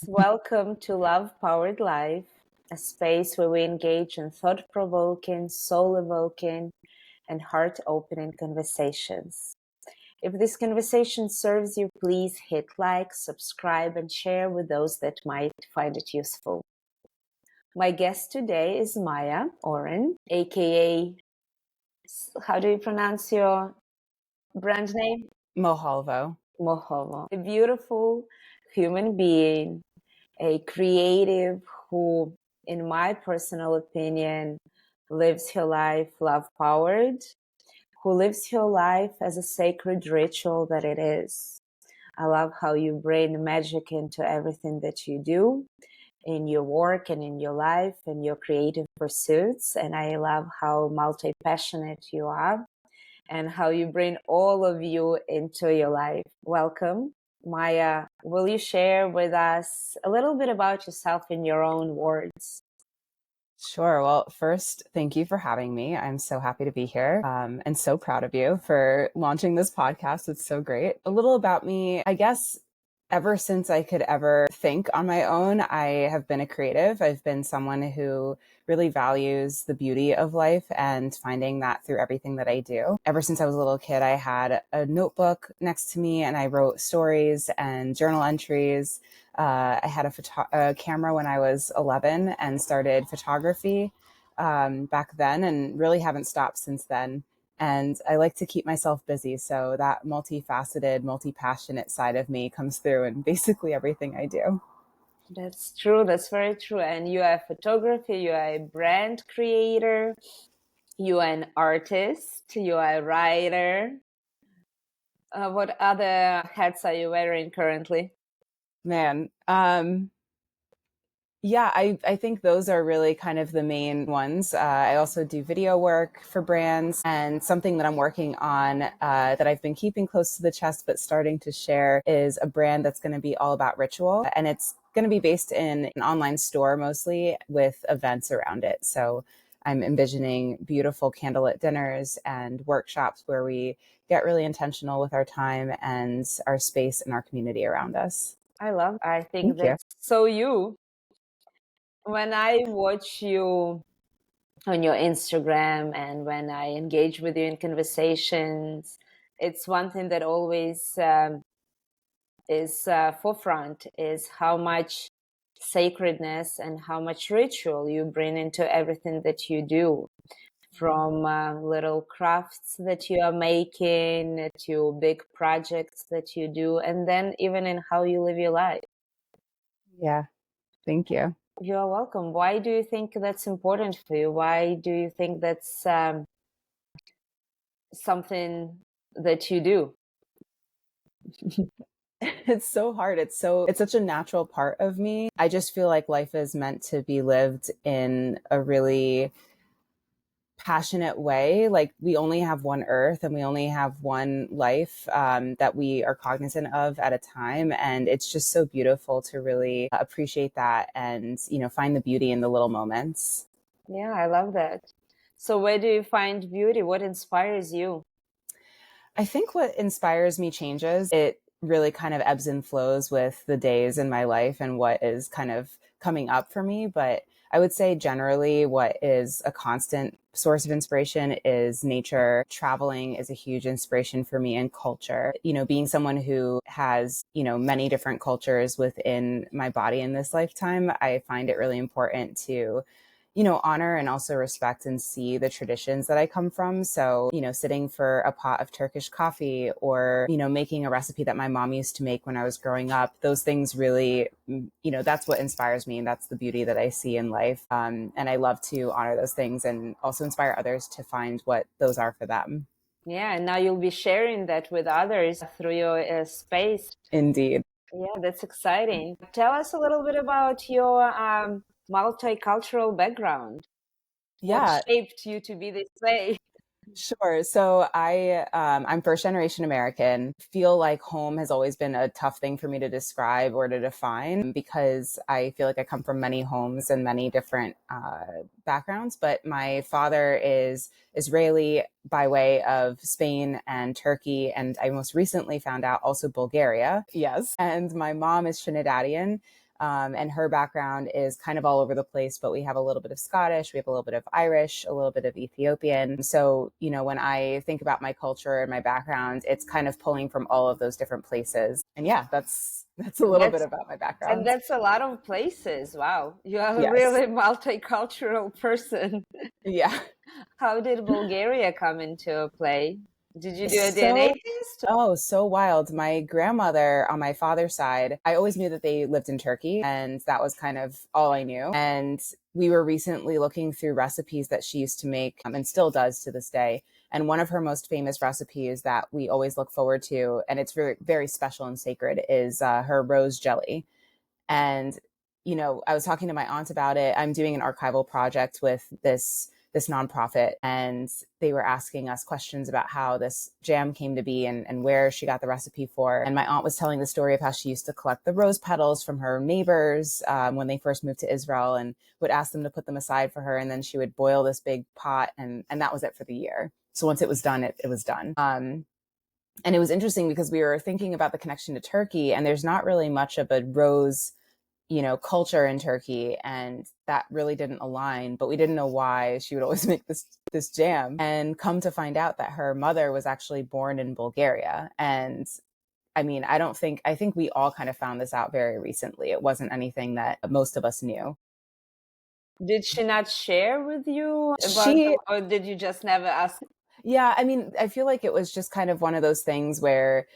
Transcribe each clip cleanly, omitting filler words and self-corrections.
Welcome to Love Powered Life, a space where we engage in thought provoking, soul evoking, and heart opening conversations. If this conversation serves you, please hit like, subscribe, and share with those that might find it useful. My guest today is Maya Oren, aka, how do you pronounce your brand name? MOJALVO. MOJALVO. A beautiful human being, a creative who, in my personal opinion, lives her life love-powered, who lives her life as a sacred ritual that it is. I love how you bring magic into everything that you do in your work and in your life and your creative pursuits. And I love how multi-passionate you are and how you bring all of you into your life. Welcome. Maya, will you share with us a little bit about yourself in your own words? Sure. Well, first, thank you for having me. I'm so happy to be here and so proud of you for launching this podcast. It's so great. A little about me, I guess. Ever since I could ever think on my own, I have been a creative. I've been someone who really values the beauty of life and finding that through everything that I do. Ever since I was a little kid, I had a notebook next to me and I wrote stories and journal entries. I had a camera when I was 11 and started photography back then and really haven't stopped since then. And I like to keep myself busy. So that multifaceted, multi-passionate side of me comes through in basically everything I do. That's true. That's very true. And you are a photographer, you are a brand creator, you are an artist, you are a writer. What other hats are you wearing currently? Man, yeah, I think those are really kind of the main ones. I also do video work for brands, and something that I'm working on that I've been keeping close to the chest but starting to share is a brand that's going to be all about ritual. And it's going to be based in an online store mostly with events around it. So I'm envisioning beautiful candlelit dinners and workshops where we get really intentional with our time and our space and our community around us. I think Thank you. that's so you. When I watch you on your Instagram and when I engage with you in conversations, it's one thing that always is forefront is how much sacredness and how much ritual you bring into everything that you do, from little crafts that you are making to big projects that you do, and then even in how you live your life. Yeah, thank you. You're welcome. Why do you think that's important for you? Why do you think that's something that you do? It's so hard. It's such a natural part of me. I just feel like life is meant to be lived in a really passionate way. Like we only have one earth and we only have one life that we are cognizant of at a time. And it's just so beautiful to really appreciate that and, find the beauty in the little moments. Yeah, I love that. So where do you find beauty? What inspires you? I think what inspires me changes. It really kind of ebbs and flows with the days in my life and what is kind of coming up for me. But I would say generally what is a constant source of inspiration is nature. Traveling is a huge inspiration for me, and culture. Being someone who has, many different cultures within my body in this lifetime, I find it really important to honor and also respect and see the traditions that I come from. So, sitting for a pot of Turkish coffee or, making a recipe that my mom used to make when I was growing up, those things really, that's what inspires me. And that's the beauty that I see in life. And I love to honor those things and also inspire others to find what those are for them. Yeah, and now you'll be sharing that with others through your space. Indeed. Yeah, that's exciting. Tell us a little bit about your multicultural background. What Yeah. shaped you to be this way? Sure. So I'm first generation American. Feel like home has always been a tough thing for me to describe or to define because I feel like I come from many homes and many different backgrounds. But my father is Israeli by way of Spain and Turkey, and I most recently found out also Bulgaria. Yes. And my mom is Trinidadian. And her background is kind of all over the place, but we have a little bit of Scottish, we have a little bit of Irish, a little bit of Ethiopian. So, you know, when I think about my culture and my background, it's kind of pulling from all of those different places. And yeah, that's a little bit about my And background. that's a lot of places. Wow. You are a Yes. really multicultural person. Yeah. How did Bulgaria come into play? Did you do a DNA So, test? oh, so wild. My grandmother on my father's side, I always knew that they lived in Turkey, and that was kind of all I knew. And we were recently looking through recipes that she used to make, and still does to this day. And one of her most famous recipes that we always look forward to, and it's very, very special and sacred, is her rose jelly. And, you know, I was talking to my aunt about it. I'm doing an archival project with this nonprofit, and they were asking us questions about how this jam came to be and where she got the recipe for. And my aunt was telling the story of how she used to collect the rose petals from her neighbors when they first moved to Israel, and would ask them to put them aside for her. And then she would boil this big pot, and that was it for the year. So once it was done, it was done. And it was interesting because we were thinking about the connection to Turkey, and there's not really much of a rose, you know, culture in Turkey, and that really didn't align. But we didn't know why she would always make this jam, and come to find out that her mother was actually born in Bulgaria. And I mean, I think we all kind of found this out very recently. It wasn't anything that most of us knew. Did she not share with you about She, or did you just never ask? yeah, I mean, I feel like it was just kind of one of those things where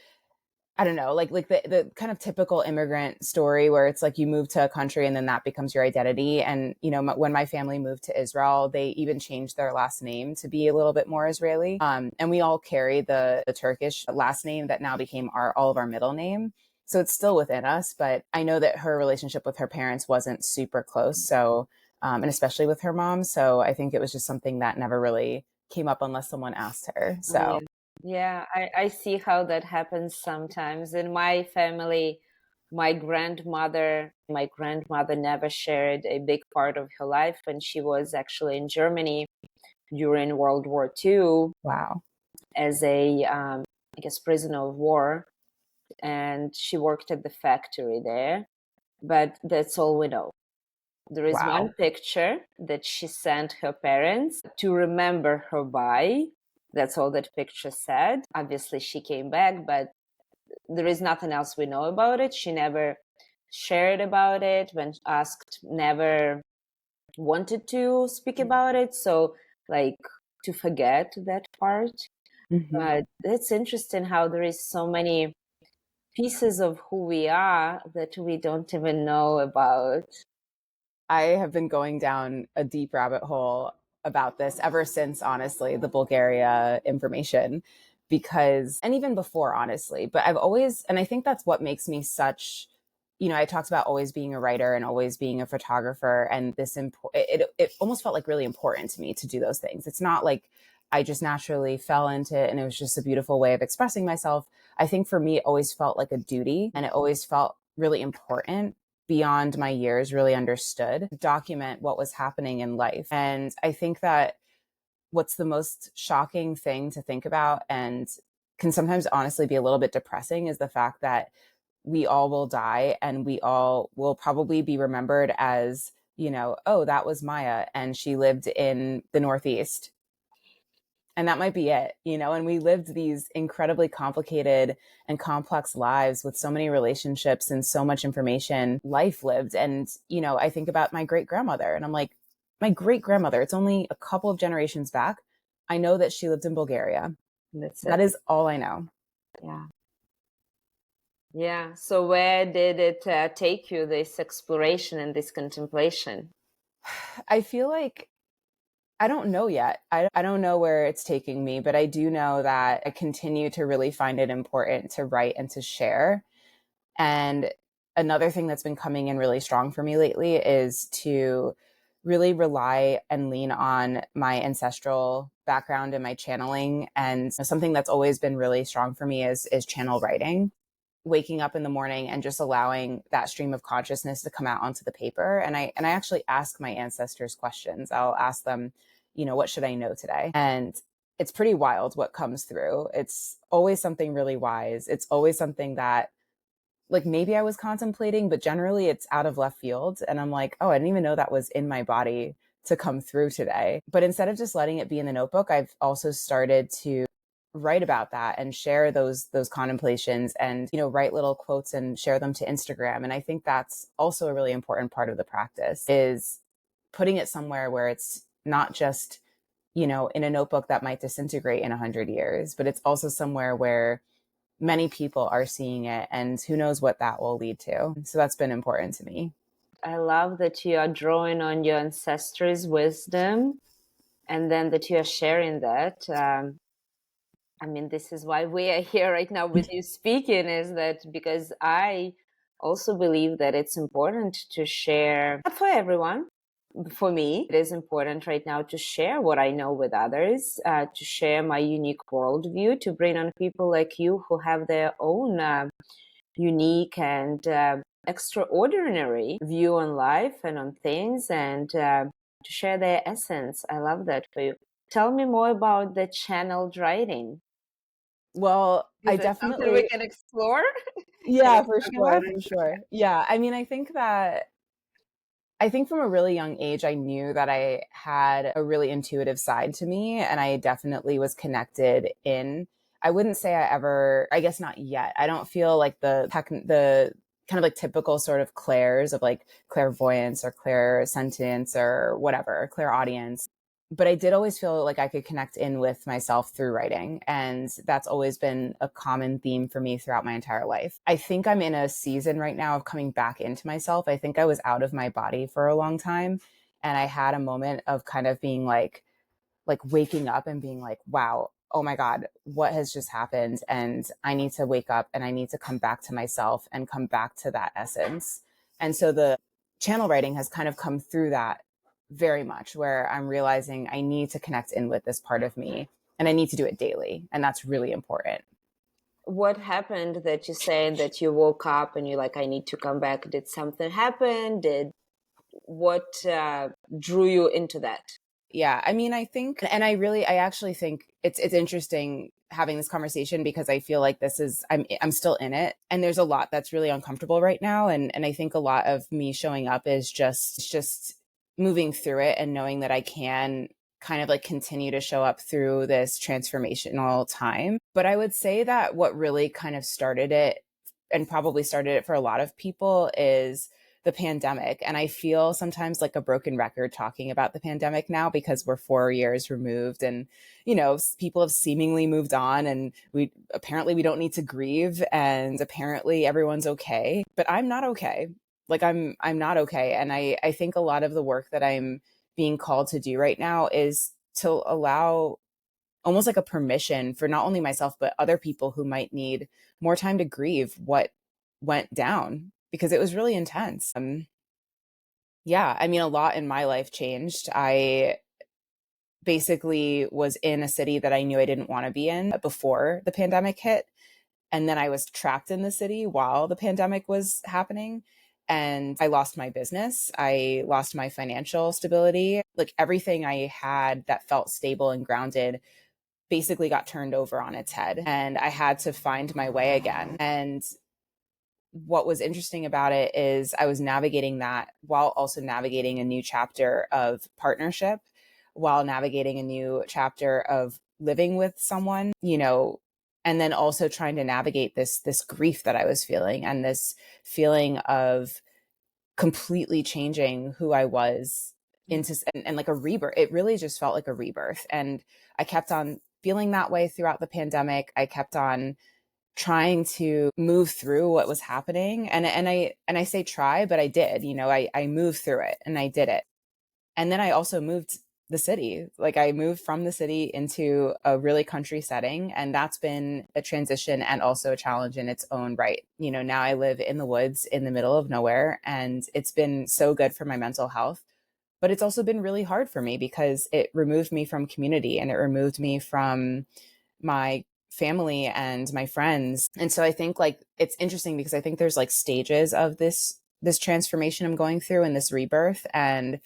I don't know, like the kind of typical immigrant story where it's like you move to a country and then that becomes your identity. And, you know, when my family moved to Israel, they even changed their last name to be a little bit more Israeli. And we all carry the Turkish last name that now became all of our middle name. So it's still within us, but I know that her relationship with her parents wasn't super close. So, and especially with her mom. So I think it was just something that never really came up unless someone asked her. Yeah. So, Yeah, I see how that happens sometimes. In my family, my grandmother never shared a big part of her life when she was actually in Germany during World War II wow. as a, I guess, prisoner of war. And she worked at the factory there. But that's all we know. There is one Wow. picture that she sent her parents to remember her by. That's all that picture said. Obviously, she came back, but there is nothing else we know about it. She never shared about it. When asked, never wanted to speak about it. So, like, to forget that part. Mm-hmm. But it's interesting how there is so many pieces of who we are that we don't even know about. I have been going down a deep rabbit hole about this ever since, honestly, the Bulgaria information, because, and even before, honestly, but I've always, and I think that's what makes me such, you know, I talked about always being a writer and always being a photographer, and it almost felt like really important to me to do those things. It's not like I just naturally fell into it and it was just a beautiful way of expressing myself. I think for me, it always felt like a duty, and it always felt really important beyond my years really understood document what was happening in life. And I think that what's the most shocking thing to think about, and can sometimes honestly be a little bit depressing, is the fact that we all will die, and we all will probably be remembered as, you know, oh, that was Maya and she lived in the Northeast, and that might be it, you know. And we lived these incredibly complicated and complex lives with so many relationships and so much information, life lived. And, you know, I think about my great grandmother, and I'm like, my great grandmother, it's only a couple of generations back. I know that she lived in Bulgaria. That's That it. is all I know. Yeah. Yeah. So where did it take you, this exploration and this contemplation? I feel like I don't know yet. I don't know where it's taking me, but I do know that I continue to really find it important to write and to share. And another thing that's been coming in really strong for me lately is to really rely and lean on my ancestral background and my channeling. And something that's always been really strong for me is channel writing. Waking up in the morning and just allowing that stream of consciousness to come out onto the paper. And I actually ask my ancestors questions. I'll ask them, you know, what should I know today? And it's pretty wild what comes through. It's always something really wise. It's always something that like maybe I was contemplating, but generally it's out of left field. And I'm like, oh, I didn't even know that was in my body to come through today. But instead of just letting it be in the notebook, I've also started to write about that and share those contemplations, and write little quotes and share them to Instagram. And I think that's also a really important part of the practice, is putting it somewhere where it's not just in a notebook that might disintegrate in 100 years, but it's also somewhere where many people are seeing it, and who knows what that will lead to. So that's been important to me. I love that you are drawing on your ancestors' wisdom, and then that you are sharing that. I mean, this is why we are here right now with you speaking, is that because I also believe that it's important to share, not for everyone. For me, it is important right now to share what I know with others, to share my unique worldview, to bring on people like you who have their own unique and extraordinary view on life and on things, and to share their essence. I love that for you. Tell me more about the channeled writing. Well, Is I that something we definitely, can explore? Can yeah, we for talk about sure, it? for sure. Yeah, I mean, I think from a really young age, I knew that I had a really intuitive side to me, and I definitely was connected in. I wouldn't say I ever, I guess not yet. I don't feel like the kind of like typical sort of clairs of like clairvoyance or clairsentience or whatever, clairaudience. But I did always feel like I could connect in with myself through writing. And that's always been a common theme for me throughout my entire life. I think I'm in a season right now of coming back into myself. I think I was out of my body for a long time. And I had a moment of kind of being like waking up and being like, wow, oh my God, what has just happened? And I need to wake up and I need to come back to myself and come back to that essence. And so the channel writing has kind of come through that very much, where I'm realizing I need to connect in with this part of me, and I need to do it daily. And that's really important. What happened that you said that you woke up and you're like, I need to come back? Did something happen? What drew you into that? Yeah, I mean, I think, and I actually think it's interesting having this conversation, because I feel like I'm still in it, and there's a lot that's really uncomfortable right now, and I think a lot of me showing up is just moving through it and knowing that I can kind of like continue to show up through this transformational time. But I would say that what really kind of started it, and probably started it for a lot of people, is the pandemic. And I feel sometimes like a broken record talking about the pandemic now, because we're 4 years removed, and people have seemingly moved on, and we don't need to grieve, and apparently everyone's okay, but I'm not okay. Like I'm not okay. And I think a lot of the work that I'm being called to do right now is to allow almost like a permission for not only myself but other people who might need more time to grieve what went down, because it was really intense. Yeah, I mean, a lot in my life changed. I basically was in a city that I knew I didn't want to be in before the pandemic hit. And then I was trapped in the city while the pandemic was happening. And I lost my business. I lost my financial stability. Like everything I had that felt stable and grounded basically got turned over on its head. And I had to find my way again. And what was interesting about it is I was navigating that while also navigating a new chapter of partnership, while navigating a new chapter of living with someone, and then also trying to navigate this grief that I was feeling, and this feeling of completely changing who I was into, and like a rebirth. It really just felt like a rebirth. And I kept on feeling that way throughout the pandemic. I kept on trying to move through what was happening. And I say try, but I did, I moved through it and I did it. And then I also moved the city. Like I moved from the city into a really country setting. And that's been a transition and also a challenge in its own right. Now I live in the woods in the middle of nowhere, and it's been so good for my mental health. But it's also been really hard for me because it removed me from community, and it removed me from my family and my friends. And so I think like it's interesting because I think there's like stages of this transformation I'm going through and this rebirth, and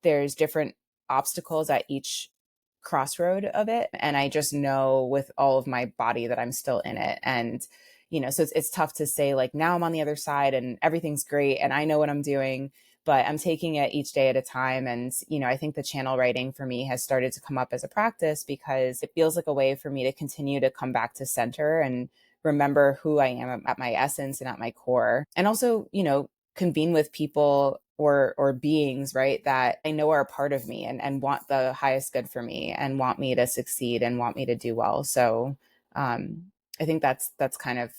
there's different obstacles at each crossroad of it. And I just know with all of my body that I'm still in it. And so it's tough to say like, now I'm on the other side and everything's great and I know what I'm doing, but I'm taking it each day at a time. And, I think the channel writing for me has started to come up as a practice because it feels like a way for me to continue to come back to center and remember who I am at my essence and at my core. And also, convene with people or beings, right, that I know are a part of me and want the highest good for me and want me to succeed and want me to do well. So I think that's kind of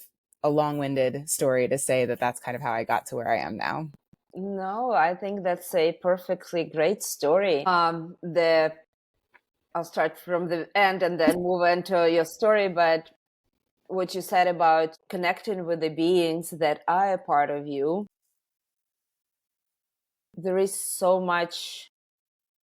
a long-winded story to say that that's kind of how I got to where I am now. No, I think that's a perfectly great story. I'll start from the end and then move into your story, but what you said about connecting with the beings that are a part of you, there is so much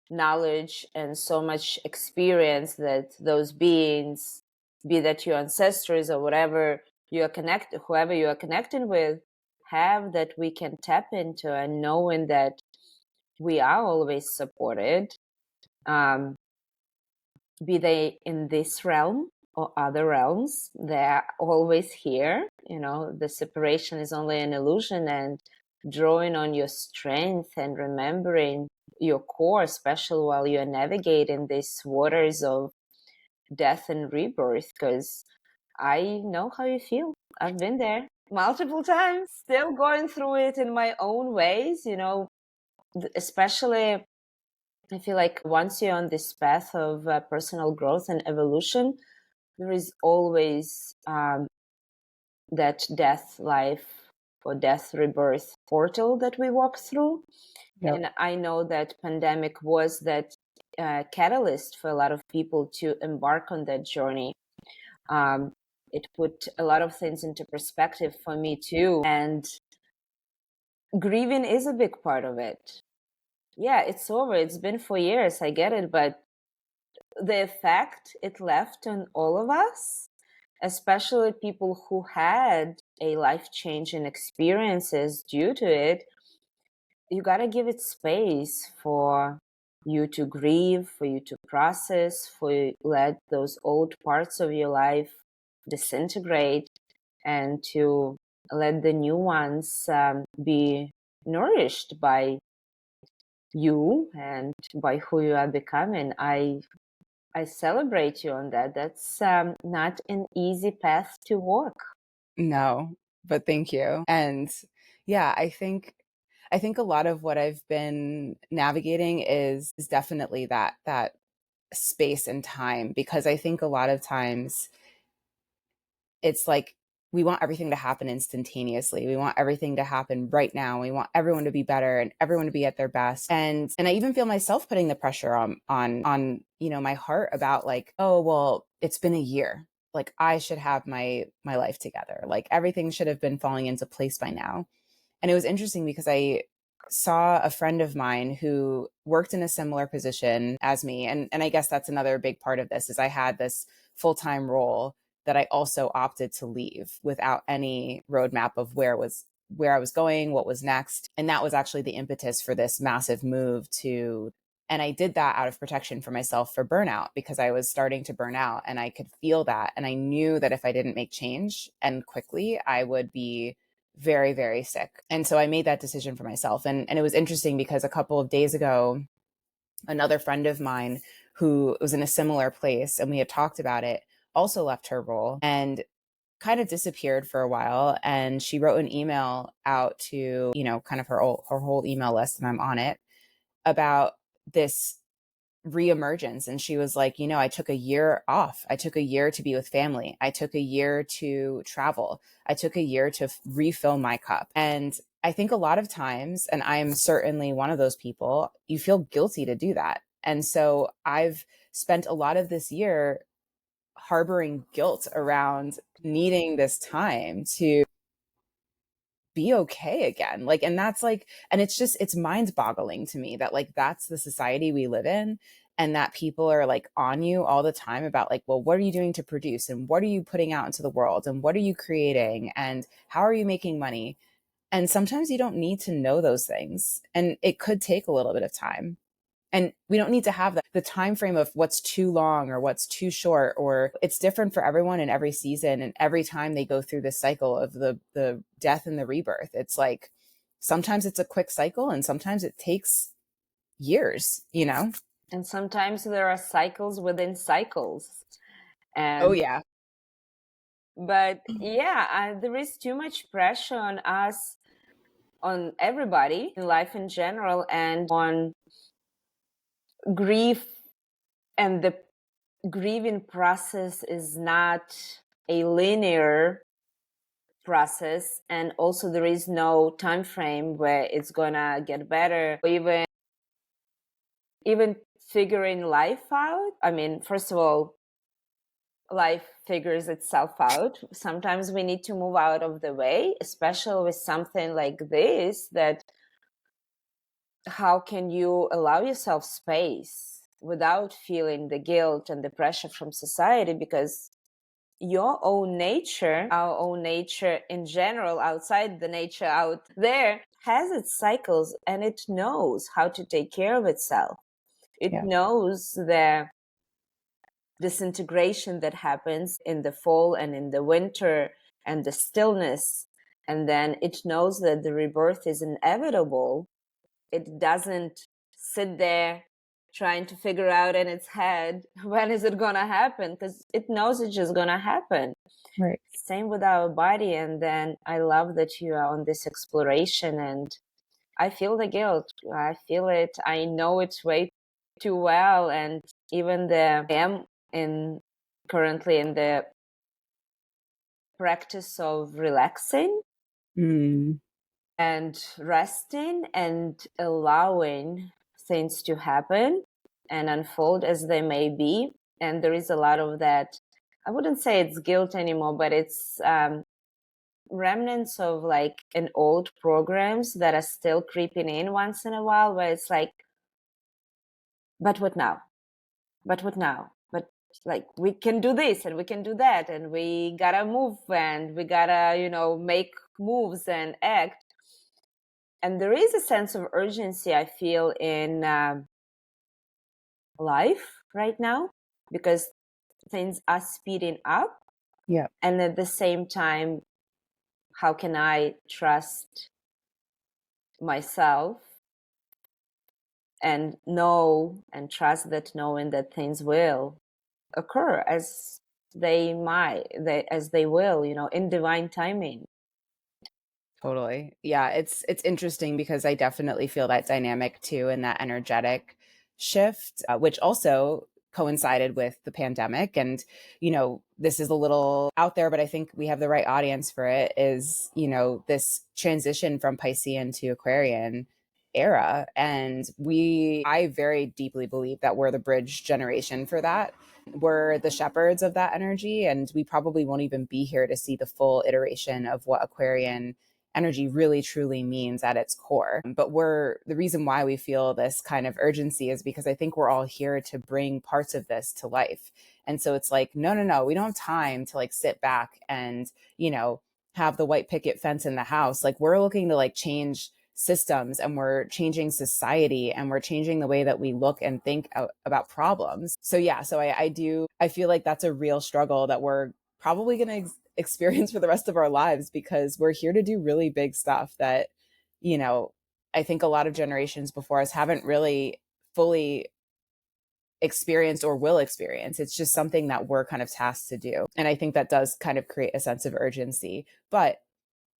knowledge and so much experience that those beings, be that your ancestors or whatever whoever you are connecting with, have, that we can tap into, and knowing that we are always supported, be they in this realm or other realms, they're always here. The separation is only an illusion, and drawing on your strength and remembering your core, especially while you're navigating these waters of death and rebirth, because I know how you feel. I've been there multiple times, still going through it in my own ways, especially I feel like once you're on this path of personal growth and evolution, there is always that death, life, or death rebirth portal that we walk through. Yep. And I know that pandemic was that catalyst for a lot of people to embark on that journey. It put a lot of things into perspective for me too. And grieving is a big part of it. Yeah, it's over. It's been 4 years. I get it. But the effect it left on all of us, especially people who had a life-changing experiences due to it, you got to give it space for you to grieve, for you to process, for you to let those old parts of your life disintegrate, and to let the new ones be nourished by you and by who you are becoming. I celebrate you on that. That's not an easy path to walk. No, but thank you. And yeah, I think a lot of what I've been navigating is definitely that space and time, because I think a lot of times it's like we want everything to happen instantaneously. We want everything to happen right now. We want everyone to be better and everyone to be at their best. And I even feel myself putting the pressure on my heart about like, oh, well, it's been a year. Like I should have my life together. Like everything should have been falling into place by now. And it was interesting because I saw a friend of mine who worked in a similar position as me. And I guess that's another big part of this is I had this full-time role that I also opted to leave without any roadmap of where I was going, what was next. And that was actually the impetus for this massive move and I did that out of protection for myself for burnout, because I was starting to burn out and I could feel that. And I knew that if I didn't make change and quickly, I would be very, very sick. And so I made that decision for myself. And it was interesting because a couple of days ago, another friend of mine who was in a similar place and we had talked about it also left her role and kind of disappeared for a while. And she wrote an email out to, kind of her whole email list, and I'm on it, about this reemergence. And she was like, I took a year off. I took a year to be with family. I took a year to travel. I took a year to refill my cup. And I think a lot of times, and I am certainly one of those people, you feel guilty to do that. And so I've spent a lot of this year harboring guilt around needing this time to be okay again. Like, and that's like, and it's mind boggling to me that like, that's the society we live in. And that people are like on you all the time about like, well, what are you doing to produce? And what are you putting out into the world? And what are you creating? And how are you making money? And sometimes you don't need to know those things. And it could take a little bit of time. And we don't need to have the time frame of what's too long or what's too short, or it's different for everyone in every season. And every time they go through this cycle of the death and the rebirth, it's like, sometimes it's a quick cycle and sometimes it takes years, you know? And sometimes there are cycles within cycles. And oh yeah. But yeah, there is too much pressure on us, on everybody in life in general, and on grief. And the grieving process is not a linear process, and also there is no time frame where it's gonna get better, or even figuring life out. I mean, first of all, life figures itself out. Sometimes we need to move out of the way, especially with something like this, that how can you allow yourself space without feeling the guilt and the pressure from society? Because your own nature, our own nature in general, outside the nature out there, has its cycles, and it knows how to take care of itself. It knows the disintegration that happens in the fall and in the winter, and the stillness. And then it knows that the rebirth is inevitable. It doesn't sit there trying to figure out in its head when is it gonna happen, because it knows it's just gonna happen. Right. Same with our body. And then I love that you are on this exploration, and I feel the guilt. I feel it. I know it way too well. And even I am currently in the practice of relaxing and resting and allowing things to happen and unfold as they may be. And there is a lot of that. I wouldn't say it's guilt anymore, but it's remnants of like an old programs that are still creeping in once in a while, where it's like, but what now? But what now? But like, we can do this and we can do that, and we gotta move, and we gotta, make moves and act. And there is a sense of urgency I feel in life right now, because things are speeding up. Yeah. And at the same time, how can I trust myself and know and trust that, knowing that things will occur as they will, in divine timing. Totally. Yeah, it's interesting because I definitely feel that dynamic too, and that energetic shift, which also coincided with the pandemic. And, this is a little out there, but I think we have the right audience for it, is, this transition from Piscean to Aquarian era. And I very deeply believe that we're the bridge generation for that. We're the shepherds of that energy, and we probably won't even be here to see the full iteration of what Aquarian energy really truly means at its core. But the reason why we feel this kind of urgency is because I think we're all here to bring parts of this to life. And so it's like, no, we don't have time to like sit back and, have the white picket fence in the house. Like, we're looking to like change systems, and we're changing society, and we're changing the way that we look and think about problems. So yeah, I feel like that's a real struggle that we're probably going to experience for the rest of our lives, because we're here to do really big stuff that, I think a lot of generations before us haven't really fully experienced or will experience. It's just something that we're kind of tasked to do. And I think that does kind of create a sense of urgency. But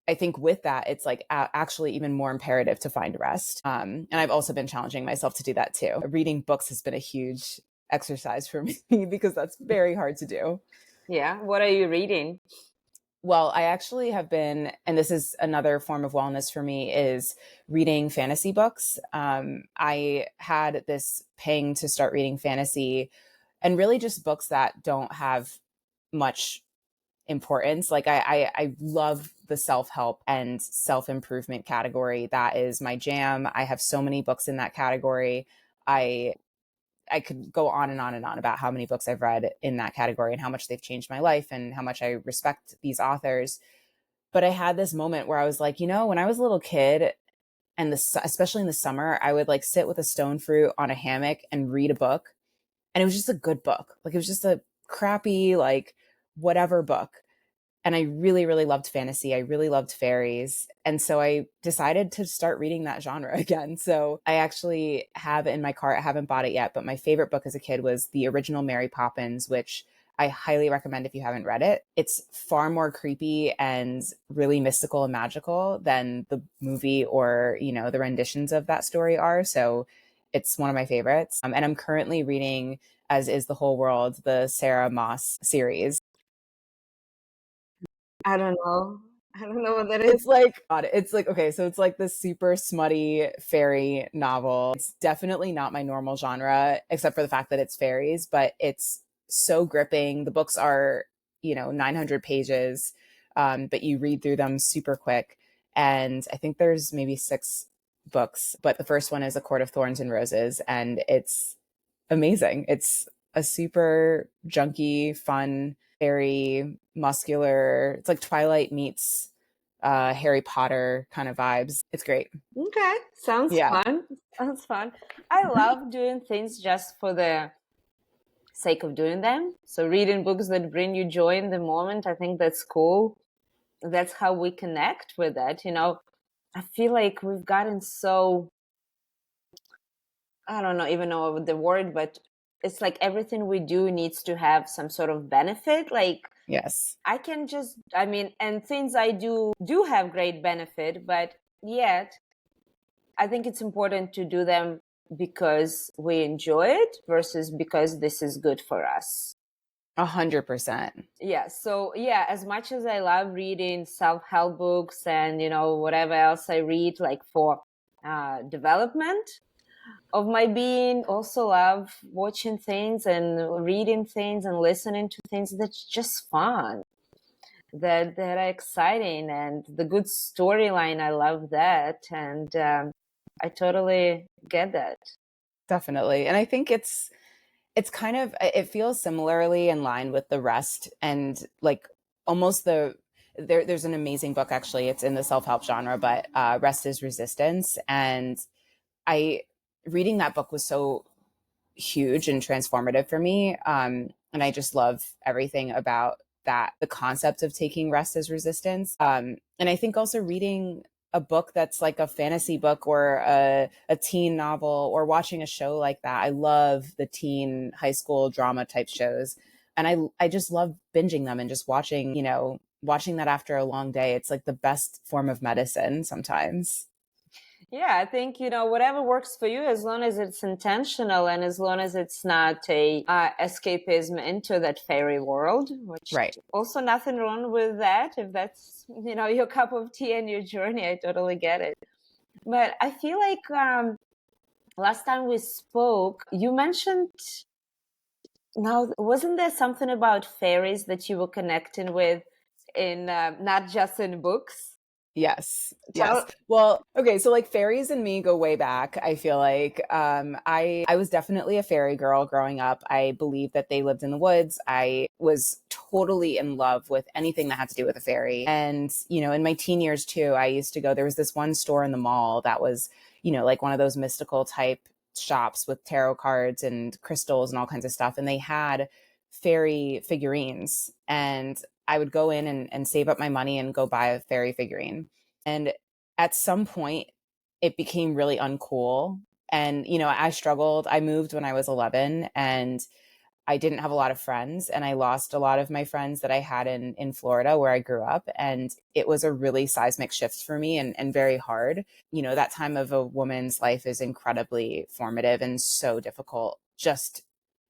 I think with that, it's like actually even more imperative to find rest. And I've also been challenging myself to do that too. Reading books has been a huge exercise for me because that's very hard to do. Yeah. What are you reading? Well, I actually have been, and this is another form of wellness for me, is reading fantasy books. I had this pang to start reading fantasy, and really just books that don't have much importance. Like I love the self-help and self-improvement category. That is my jam. I have so many books in that category. I could go on and on and on about how many books I've read in that category and how much they've changed my life and how much I respect these authors. But I had this moment where I was like, when I was a little kid, And especially in the summer, I would like sit with a stone fruit on a hammock and read a book. And it was just a good book. Like it was just a crappy, like whatever book. And I really, really loved fantasy. I really loved fairies. And so I decided to start reading that genre again. So I actually have it in my cart. I haven't bought it yet, but my favorite book as a kid was the original Mary Poppins, which I highly recommend if you haven't read it. It's far more creepy and really mystical and magical than the movie or, you know, the renditions of that story are. So it's one of my favorites. And I'm currently reading, as is the whole world, the Sarah Moss series. I don't know. I don't know what that is. It's like, okay, so it's like this super smutty fairy novel. It's definitely not my normal genre, except for the fact that it's fairies, but it's so gripping. The books are, you know, 900 pages, but you read through them super quick. And I think there's maybe 6 books, but the first one is A Court of Thorns and Roses, and it's amazing. It's a super junky, fun, very muscular. It's like Twilight meets Harry Potter kind of vibes. It's great. Okay, sounds Yeah. fun. Sounds fun. I love doing things just for the sake of doing them. So reading books that bring you joy in the moment, I think that's cool. That's how we connect with that. You know, I feel like we've gotten so, I don't know, even know the word, but it's like everything we do needs to have some sort of benefit. Like Yes. I can just, I mean, and things I do have great benefit, but yet I think it's important to do them because we enjoy it versus because this is good for us. 100%. Yeah. So yeah, as much as I love reading self-help books and, you know, whatever else I read, like for development of my being, also love watching things and reading things and listening to things that's just fun, that are exciting, and the good storyline. I love that, and I totally get that. Definitely. And I think it's kind of, it feels similarly in line with the rest, and like almost there's an amazing book, actually. It's in the self-help genre, but Rest is Resistance. And I reading that book was so huge and transformative for me. And I just love everything about that, the concept of taking rest as resistance. And I think also reading a book that's like a fantasy book or a teen novel, or watching a show like that. I love the teen high school drama type shows. And I just love binging them and just watching, you know, watching that after a long day. It's like the best form of medicine sometimes. Yeah, I think, you know, whatever works for you, as long as it's intentional and as long as it's not a escapism into that fairy world, which Right. also nothing wrong with that. If that's, you know, your cup of tea and your journey, I totally get it. But I feel like last time we spoke, you mentioned, now, wasn't there something about fairies that you were connecting with in not just in books? Yes. Yes. Tell. Well, okay, so like fairies and me go way back. I feel like I was definitely a fairy girl growing up. I believed that they lived in the woods. I was totally in love with anything that had to do with a fairy. And, you know, in my teen years too, I used to go, there was this one store in the mall that was, you know, like one of those mystical type shops with tarot cards and crystals and all kinds of stuff, and they had fairy figurines. And I would go in and save up my money and go buy a fairy figurine. And at some point, it became really uncool. And, you know, I struggled. I moved when I was 11, and I didn't have a lot of friends, and I lost a lot of my friends that I had in Florida where I grew up. And it was a really seismic shift for me, and very hard. You know, that time of a woman's life is incredibly formative and so difficult, just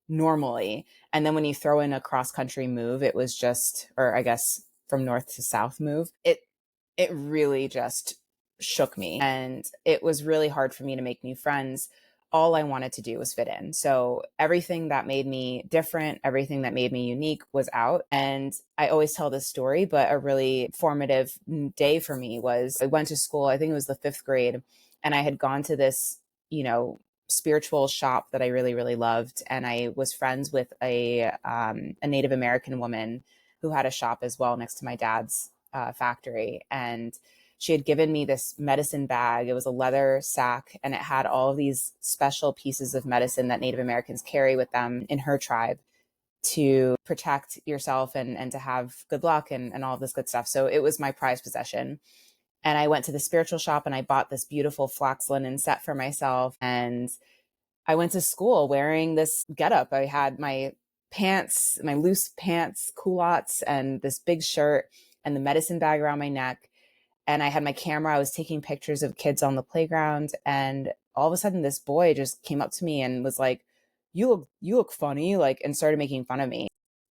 normally. And then when you throw in a cross country move, it was just, or I guess from north to south move, it really just shook me. And it was really hard for me to make new friends. All I wanted to do was fit in. So everything that made me different, everything that made me unique was out. And I always tell this story, but a really formative day for me was, I went to school, I think it was the 5th grade, and I had gone to this, you know, spiritual shop that I really, really loved. And I was friends with a Native American woman who had a shop as well next to my dad's factory. And she had given me this medicine bag. It was a leather sack, and it had all of these special pieces of medicine that Native Americans carry with them in her tribe to protect yourself and to have good luck and all of this good stuff. So it was my prized possession. And I went to the spiritual shop and I bought this beautiful flax linen set for myself. And I went to school wearing this getup. I had my pants, my loose pants, culottes, and this big shirt and the medicine bag around my neck. And I had my camera. I was taking pictures of kids on the playground. And all of a sudden, this boy just came up to me and was like, you look funny, like, and started making fun of me.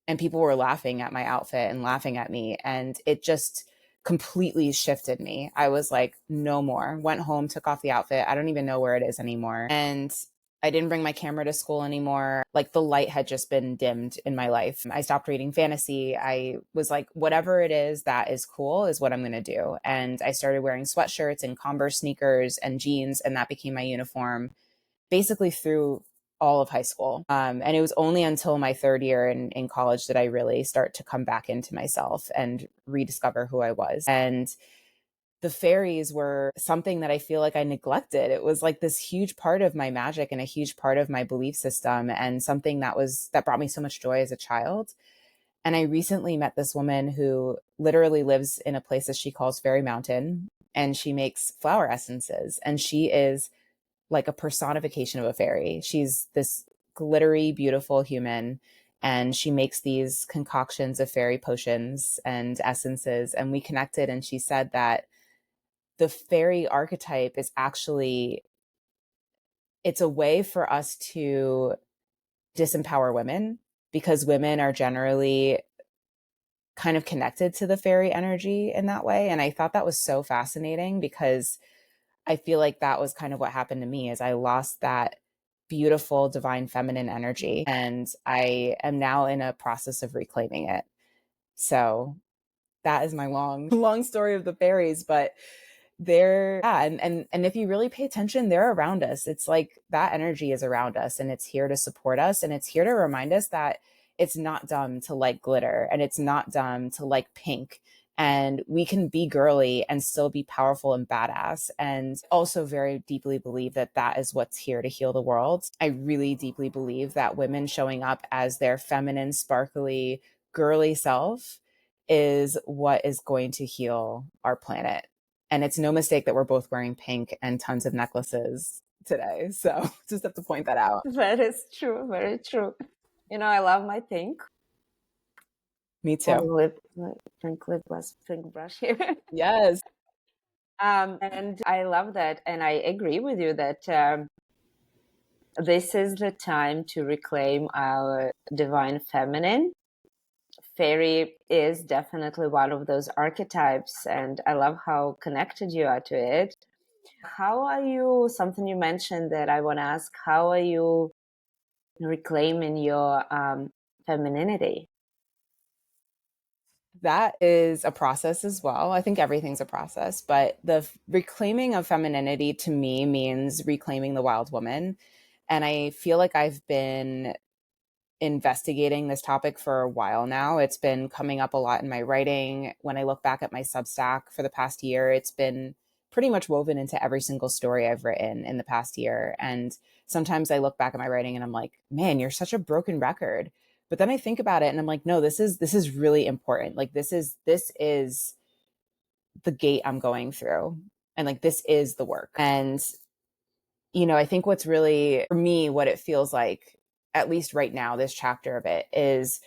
And people were laughing at my outfit and laughing at me. And it just completely shifted me. I was like, no more. Went home, took off the outfit. I don't even know where it is anymore. And I didn't bring my camera to school anymore. Like, the light had just been dimmed in my life. I stopped reading fantasy. I was like, whatever it is that is cool is what I'm going to do. And I started wearing sweatshirts and Converse sneakers and jeans. And that became my uniform basically through all of high school. And it was only until my third year in college that I really start to come back into myself and rediscover who I was. And the fairies were something that I feel like I neglected. It was like this huge part of my magic and a huge part of my belief system, and something that brought me so much joy as a child. And I recently met this woman who literally lives in a place that she calls Fairy Mountain, and she makes flower essences, and she is like a personification of a fairy. She's this glittery, beautiful human, and she makes these concoctions of fairy potions and essences. And we connected, and she said that the fairy archetype is actually, it's a way for us to disempower women, because women are generally kind of connected to the fairy energy in that way. And I thought that was so fascinating, because I feel like that was kind of what happened to me, is I lost that beautiful divine feminine energy, and I am now in a process of reclaiming it. So that is my long story of the fairies. But they're, yeah, and if you really pay attention, they're around us. It's like that energy is around us, and it's here to support us, and it's here to remind us that it's not dumb to like glitter, and it's not dumb to like pink, and we can be girly and still be powerful and badass. And also very deeply believe that that is what's here to heal the world. I really deeply believe that women showing up as their feminine, sparkly, girly self is what is going to heal our planet. And it's no mistake that we're both wearing pink and tons of necklaces today. So just have to point that out. That is true. Very true. I love my pink. Me too. Pink lip gloss, pink brush here. Yes. And I love that. And I agree with you that this is the time to reclaim our divine feminine. Fairy is definitely one of those archetypes, and I love how connected you are to it. How are you, something you mentioned that I want to ask, how are you reclaiming your femininity? That is a process as well. I think everything's a process, but the reclaiming of femininity to me means reclaiming the wild woman. And I feel like I've been investigating this topic for a while now. It's been coming up a lot in my writing. When I look back at my Substack for the past year, it's been pretty much woven into every single story I've written in the past year. And sometimes I look back at my writing and I'm like, man, you're such a broken record. But then I think about it and I'm like, no, this is really important. Like this is the gate I'm going through. And like this is the work. And I think what's really, for me, what it feels like, at least right now, this chapter of it is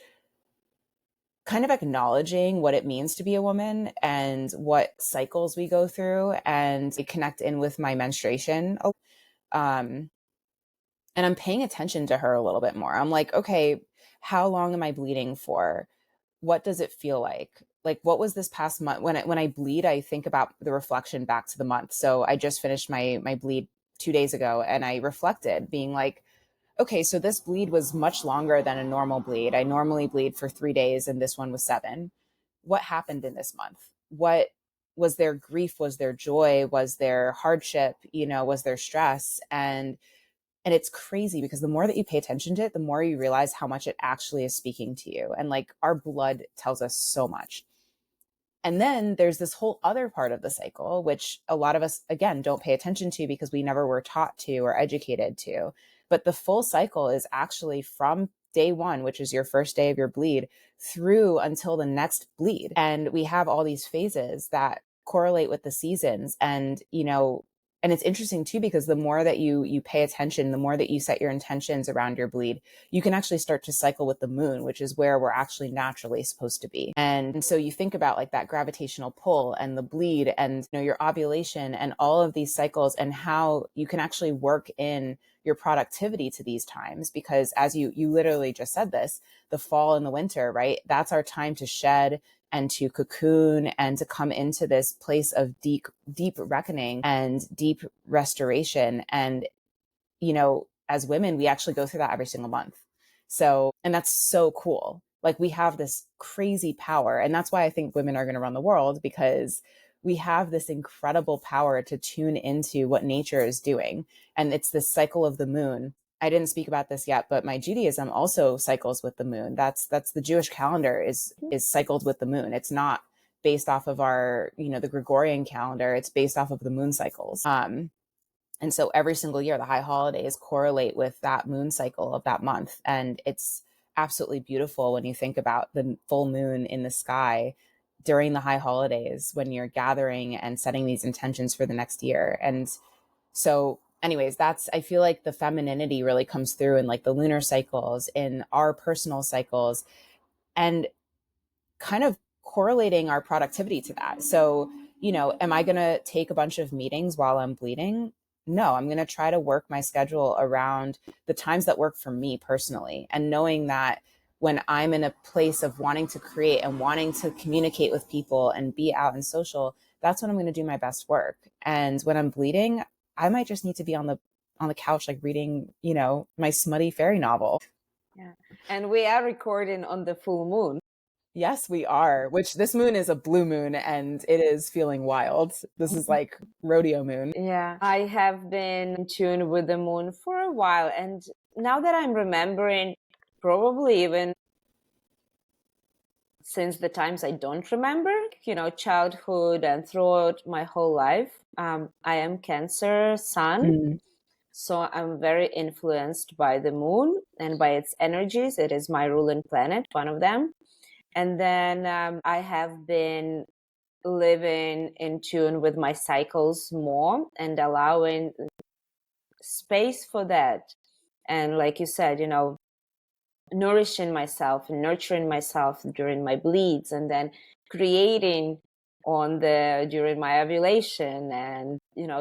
kind of acknowledging what it means to be a woman and what cycles we go through, and connect in with my menstruation. And I'm paying attention to her a little bit more. I'm like, okay, how long am I bleeding for? What does it feel like? Like, what was this past month? When I bleed, I think about the reflection back to the month. So I just finished my bleed 2 days ago, and I reflected, being like, okay, so this bleed was much longer than a normal bleed. I normally bleed for 3 days, and this one was 7. What happened in this month? What was there? Grief? Was there joy? Was there hardship? Was there stress? And it's crazy, because the more that you pay attention to it, the more you realize how much it actually is speaking to you. And like, our blood tells us so much. And then there's this whole other part of the cycle, which a lot of us, again, don't pay attention to because we never were taught to or educated to. But the full cycle is actually from day one, which is your first day of your bleed, through until the next bleed. And we have all these phases that correlate with the seasons. And, and it's interesting too, because the more that you pay attention, the more that you set your intentions around your bleed, you can actually start to cycle with the moon, which is where we're actually naturally supposed to be. And so you think about like that gravitational pull and the bleed and your ovulation and all of these cycles, and how you can actually work in your productivity to these times, because as you literally just said this, the fall and the winter, right? That's our time to shed and to cocoon and to come into this place of deep reckoning and deep restoration. And, as women, we actually go through that every single month. So, and that's so cool. Like we have this crazy power. And that's why I think women are going to run the world, because we have this incredible power to tune into what nature is doing. And it's this cycle of the moon. I didn't speak about this yet, but my Judaism also cycles with the moon. That's the Jewish calendar is cycled with the moon. It's not based off of our, the Gregorian calendar. It's based off of the moon cycles. And so every single year, the high holidays correlate with that moon cycle of that month. And it's absolutely beautiful when you think about the full moon in the sky during the high holidays, when you're gathering and setting these intentions for the next year. And so anyways, I feel like the femininity really comes through in like the lunar cycles, in our personal cycles, and kind of correlating our productivity to that. So, am I going to take a bunch of meetings while I'm bleeding? No, I'm going to try to work my schedule around the times that work for me personally, and knowing that when I'm in a place of wanting to create and wanting to communicate with people and be out and social, that's when I'm going to do my best work. And when I'm bleeding, I might just need to be on the couch, like reading, my smutty fairy novel. Yeah. And we are recording on the full moon. Yes, we are, which this moon is a blue moon and it is feeling wild. This is like rodeo moon. Yeah, I have been in tune with the moon for a while. And now that I'm remembering, probably even since the times I don't remember, childhood and throughout my whole life, I am Cancer Sun. So I'm very influenced by the moon and by its energies. It is my ruling planet, one of them. And then I have been living in tune with my cycles more and allowing space for that. And like you said, nourishing myself and nurturing myself during my bleeds, and then creating during my ovulation, and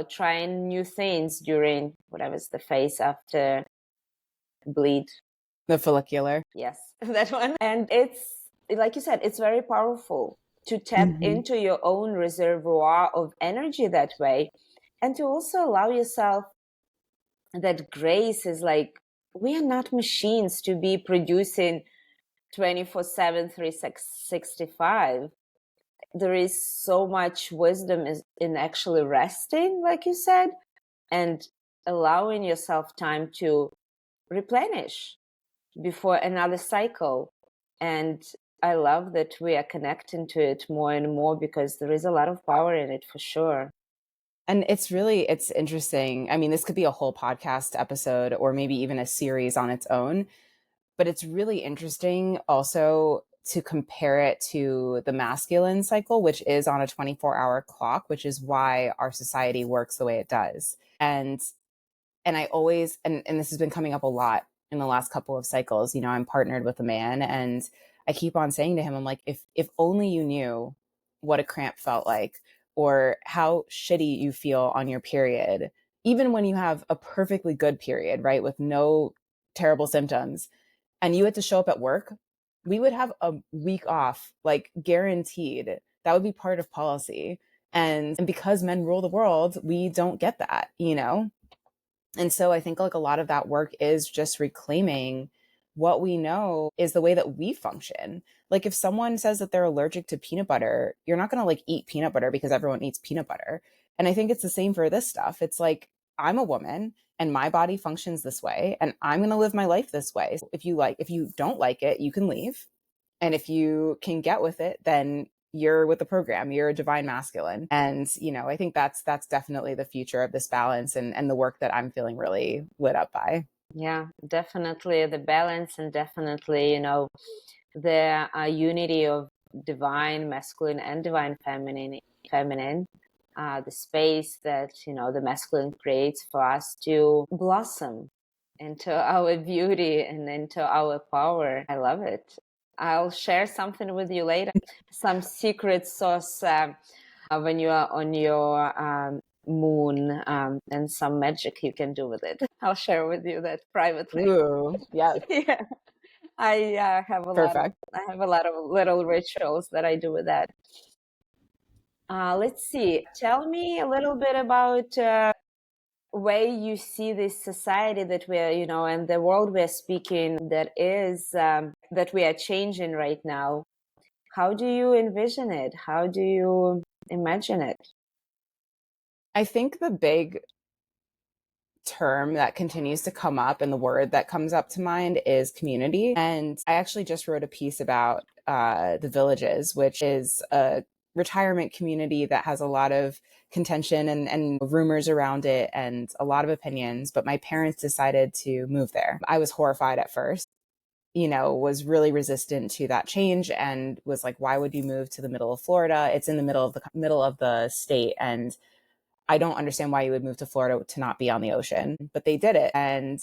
trying new things during whatever's the phase after bleed. The follicular. Yes, that one. And it's like you said, it's very powerful to tap into your own reservoir of energy that way, and to also allow yourself that grace. Is like, we are not machines to be producing 24/7, 365. There is so much wisdom in actually resting, like you said, and allowing yourself time to replenish before another cycle. And I love that we are connecting to it more and more, because there is a lot of power in it for sure. And it's interesting. I mean, this could be a whole podcast episode or maybe even a series on its own, but it's really interesting also to compare it to the masculine cycle, which is on a 24-hour clock, which is why our society works the way it does. And I always, and this has been coming up a lot in the last couple of cycles, I'm partnered with a man, and I keep on saying to him, I'm like, if only you knew what a cramp felt like, or how shitty you feel on your period, even when you have a perfectly good period, right, with no terrible symptoms, and you had to show up at work, we would have a week off, like guaranteed. That would be part of policy. And because men rule the world, we don't get that, And so I think like a lot of that work is just reclaiming what we know is the way that we function. Like if someone says that they're allergic to peanut butter, you're not going to like eat peanut butter because everyone eats peanut butter. And I think it's the same for this stuff. It's like, I'm a woman and my body functions this way, and I'm going to live my life this way. If you don't like it, you can leave. And if you can get with it, then you're with the program, you're a divine masculine. And, I think that's definitely the future of this balance and the work that I'm feeling really lit up by. Yeah, definitely the balance, and definitely, the unity of divine masculine and divine feminine, the space that, the masculine creates for us to blossom into our beauty and into our power. I love it. I'll share something with you later, some secret sauce when you are on your moon, and some magic you can do with it. I'll share with you that privately. Ooh, yes. Yeah, I Perfect. have a lot of little rituals that I do with that. Let's see. Tell me a little bit about way you see this society that we're, and the world we're speaking, that is that we are changing right now. How do you envision it? How do you imagine it? I think the big term that continues to come up and the word that comes up to mind is community. And I actually just wrote a piece about the Villages, which is a retirement community that has a lot of contention and rumors around it and a lot of opinions. But my parents decided to move there. I was horrified at first, was really resistant to that change and was like, why would you move to the middle of Florida? It's in the middle of the state. And I don't understand why you would move to Florida to not be on the ocean, but they did it. And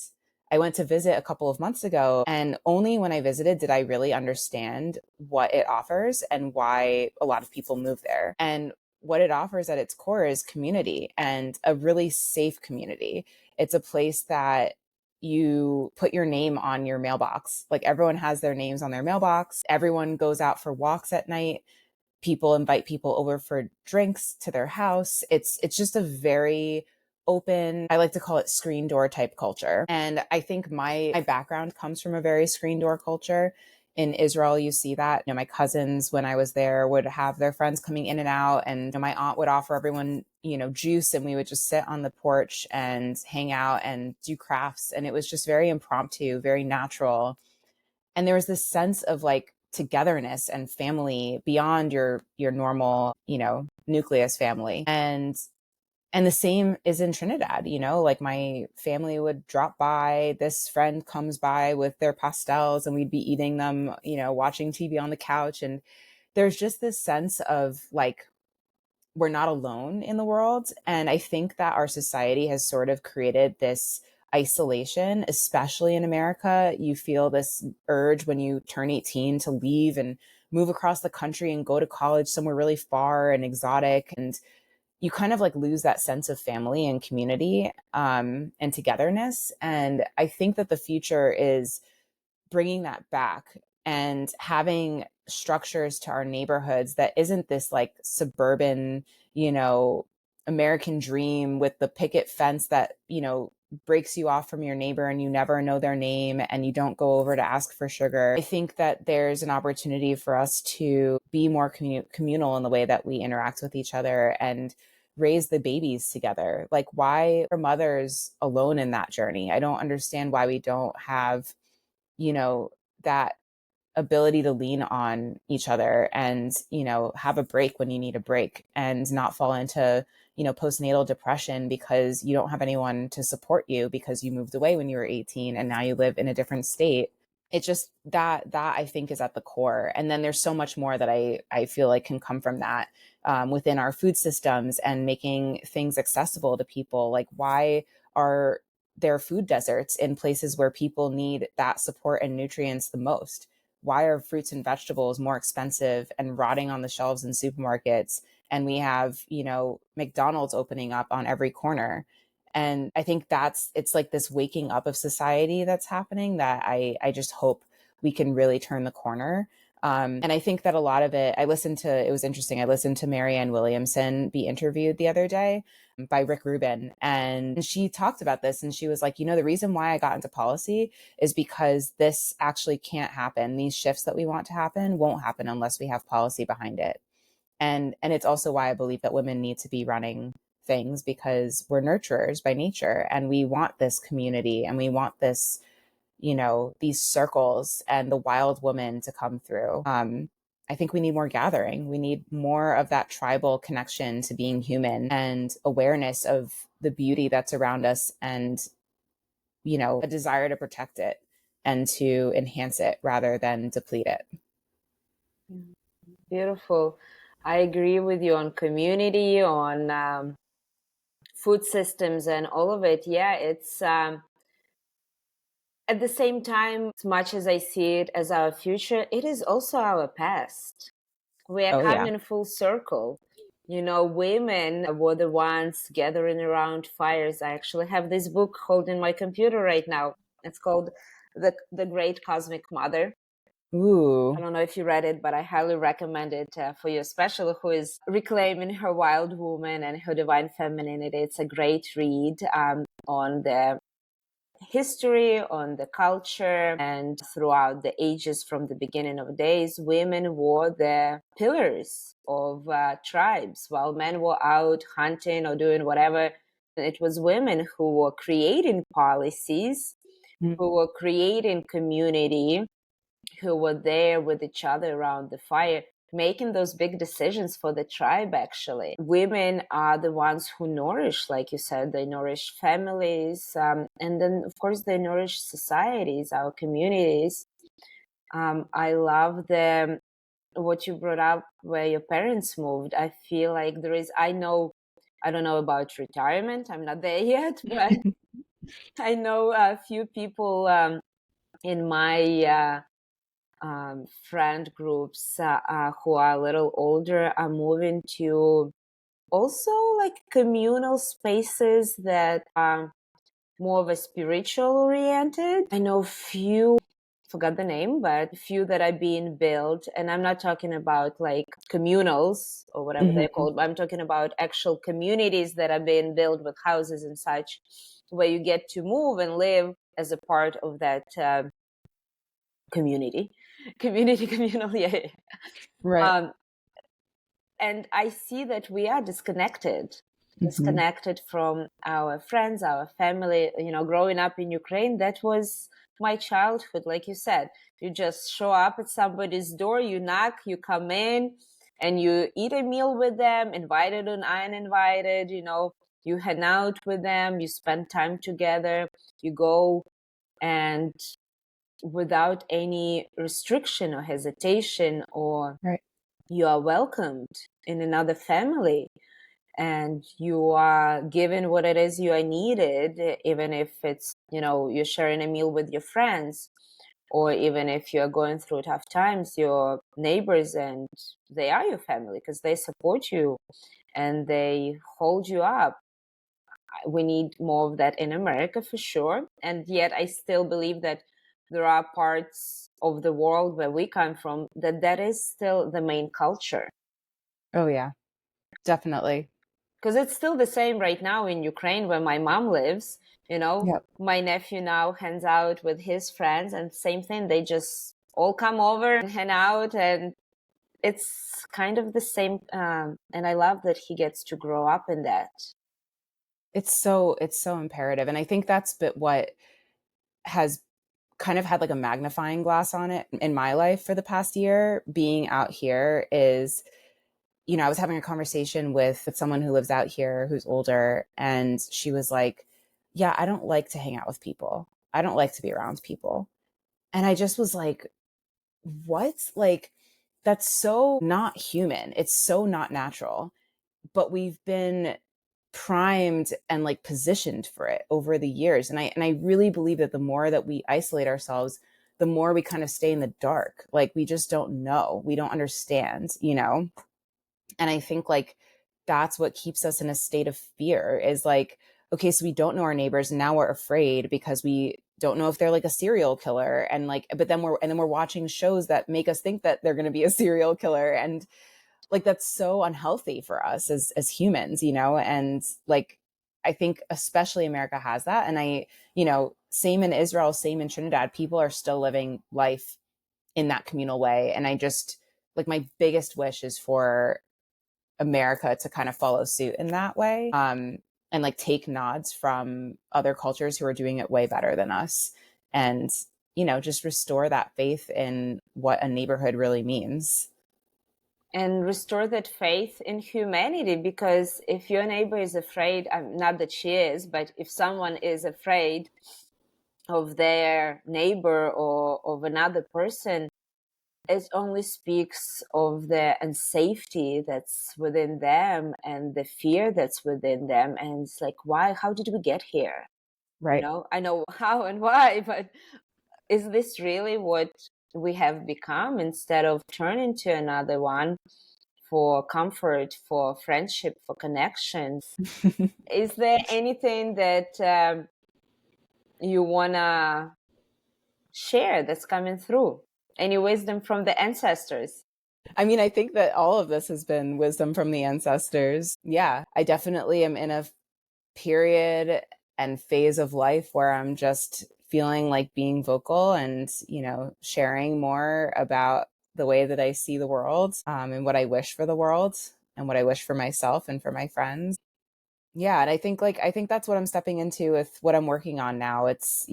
I went to visit a couple of months ago, and only when I visited did I really understand what it offers and why a lot of people move there. And what it offers at its core is community, and a really safe community. It's a place that you put your name on your mailbox. Like, everyone has their names on their mailbox. Everyone goes out for walks at night. People invite people over for drinks to their house. It's just a very open, I like to call it screen door type culture. And I think my background comes from a very screen door culture. In Israel, you see that. My cousins, when I was there, would have their friends coming in and out. And my aunt would offer everyone, juice, and we would just sit on the porch and hang out and do crafts. And it was just very impromptu, very natural. And there was this sense of like togetherness and family beyond your normal, nucleus family. And the same is in Trinidad, like my family would drop by, this friend comes by with their pastels, and we'd be eating them, watching TV on the couch. And there's just this sense of like, we're not alone in the world. And I think that our society has sort of created this isolation, especially in America. You feel this urge when you turn 18 to leave and move across the country and go to college somewhere really far and exotic. And you kind of like lose that sense of family and community, and togetherness. And I think that the future is bringing that back and having structures to our neighborhoods that isn't this like suburban, American dream with the picket fence that, breaks you off from your neighbor and you never know their name and you don't go over to ask for sugar. I think that there's an opportunity for us to be more communal in the way that we interact with each other and raise the babies together. Like, why are mothers alone in that journey? I don't understand why we don't have, that ability to lean on each other and, have a break when you need a break and not fall into, postnatal depression because you don't have anyone to support you because you moved away when you were 18 and now you live in a different state. It's just that I think is at the core. And then there's so much more that I feel like can come from that, within our food systems and making things accessible to people. Like, why are there food deserts in places where people need that support and nutrients the most? Why are fruits and vegetables more expensive and rotting on the shelves in supermarkets? And we have, McDonald's opening up on every corner. And I think it's like this waking up of society that's happening that I just hope we can really turn the corner. And I think that a lot of it, it was interesting. I listened to Marianne Williamson be interviewed the other day by Rick Rubin. And she talked about this and she was like, the reason why I got into policy is because this actually can't happen. These shifts that we want to happen won't happen unless we have policy behind it. And it's also why I believe that women need to be running things, because we're nurturers by nature and we want this community and we want this, these circles and the wild woman to come through. I think we need more gathering. We need more of that tribal connection to being human and awareness of the beauty that's around us and, a desire to protect it and to enhance it rather than deplete it. Beautiful. I agree with you on community, on food systems and all of it. Yeah, it's at the same time, as much as I see it as our future, it is also our past. We are Oh, yeah. coming full circle. Women were the ones gathering around fires. I actually have this book holding my computer right now. It's called The Great Cosmic Mother. Ooh. I don't know if you read it, but I highly recommend it for you, especially who is reclaiming her wild woman and her divine femininity. It's a great read on the history, on the culture, and throughout the ages from the beginning of days, women were the pillars of tribes while men were out hunting or doing whatever. It was women who were creating policies, who were creating community, who were there with each other around the fire, making those big decisions for the tribe. Actually, women are the ones who nourish, like you said, they nourish families, and then of course they nourish societies, our communities. I love what you brought up where your parents moved. I feel like I don't know about retirement, I'm not there yet, but I know a few people in my friend groups who are a little older are moving to also like communal spaces that are more of a spiritual oriented. I know few, forgot the name, but few that are being built, and I'm not talking about like communals or whatever they're called, but I'm talking about actual communities that are being built with houses and such, where you get to move and live as a part of that communal, yeah. Right. And I see that we are disconnected from our friends, our family. Growing up in Ukraine, that was my childhood. Like you said, you just show up at somebody's door, you knock, you come in, and you eat a meal with them, invited or uninvited. You hang out with them, you spend time together, you go, and without any restriction or hesitation, or Right. you are welcomed in another family and you are given what it is you are needed, even if it's, you're sharing a meal with your friends, or even if you're going through tough times, your neighbors, and they are your family because they support you and they hold you up. We need more of that in America for sure. And yet I still believe that there are parts of the world where we come from that is still the main culture. Oh, yeah, definitely. Because it's still the same right now in Ukraine where my mom lives. Yep. My nephew now hangs out with his friends, and same thing. They just all come over and hang out, and it's kind of the same. And I love that he gets to grow up in that. It's so imperative. And I think that's what has kind of had like a magnifying glass on it in my life for the past year being out here is, I was having a conversation with someone who lives out here who's older, and she was like, yeah, I don't like to hang out with people. I don't like to be around people. And I just was like, what? Like, that's so not human. It's so not natural. But we've been primed and like positioned for it over the years. And I really believe that the more that we isolate ourselves, the more we kind of stay in the dark. Like we just don't know. We don't understand. And I think like that's what keeps us in a state of fear is like, okay, so we don't know our neighbors and now we're afraid because we don't know if they're like a serial killer. And like, but then we're watching shows that make us think that they're going to be a serial killer. And like, that's so unhealthy for us as humans. And like, I think especially America has that. And same in Israel, same in Trinidad, people are still living life in that communal way. And I just like, my biggest wish is for America to kind of follow suit in that way, and like take nods from other cultures who are doing it way better than us, and just restore that faith in what a neighborhood really means. and restore that faith in humanity. Because if your neighbor is afraid, not that she is, but if someone is afraid of their neighbor or of another person, it only speaks of the unsafety that's within them and the fear that's within them. And it's like, why? How did we get here? You Right. know, I know how and why, but is this really what we have become? Instead of turning to another one for comfort, for friendship, for connections, is there anything that you want to share that's coming through? Any wisdom from the ancestors? I mean, I think that all of this has been wisdom from the ancestors. Yeah, I definitely am in a period and phase of life where I'm just feeling like being vocal and, sharing more about the way that I see the world, and what I wish for the world and what I wish for myself and for my friends. Yeah, and I think that's what I'm stepping into with what I'm working on now. It's,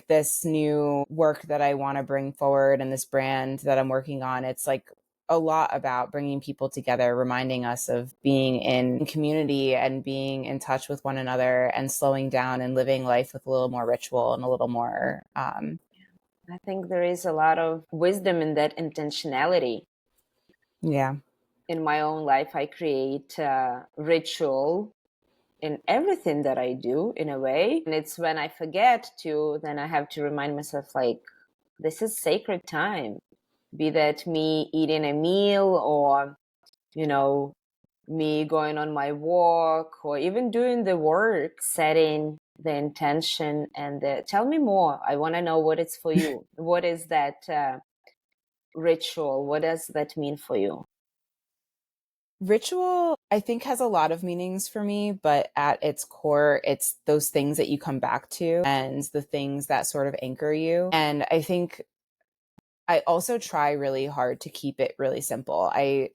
this new work that I want to bring forward and this brand that I'm working on. It's like a lot about bringing people together, reminding us of being in community and being in touch with one another and slowing down and living life with a little more ritual and a little more I think there is a lot of wisdom in that intentionality. yeah. In my own life, I create ritual in everything that I do in a way. And it's when I forget to, then I have to remind myself, like, this is sacred time. Be that me eating a meal or, you know, me going on my walk or even doing the work, setting the intention and tell me more. I want to know what it's for you. What is that ritual? What does that mean for you? Ritual, I think, has a lot of meanings for me, but at its core, it's those things that you come back to and the things that sort of anchor you. And I think I also try really hard to keep it really simple. I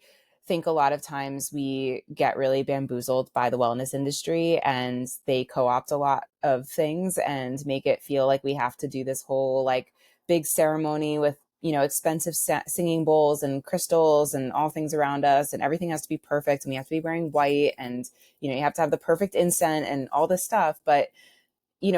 think a lot of times we get really bamboozled by the wellness industry and they co-opt a lot of things and make it feel like we have to do this whole like big ceremony with, expensive singing bowls and crystals and all things around us, and everything has to be perfect and we have to be wearing white, and you have to have the perfect incense and all this stuff. But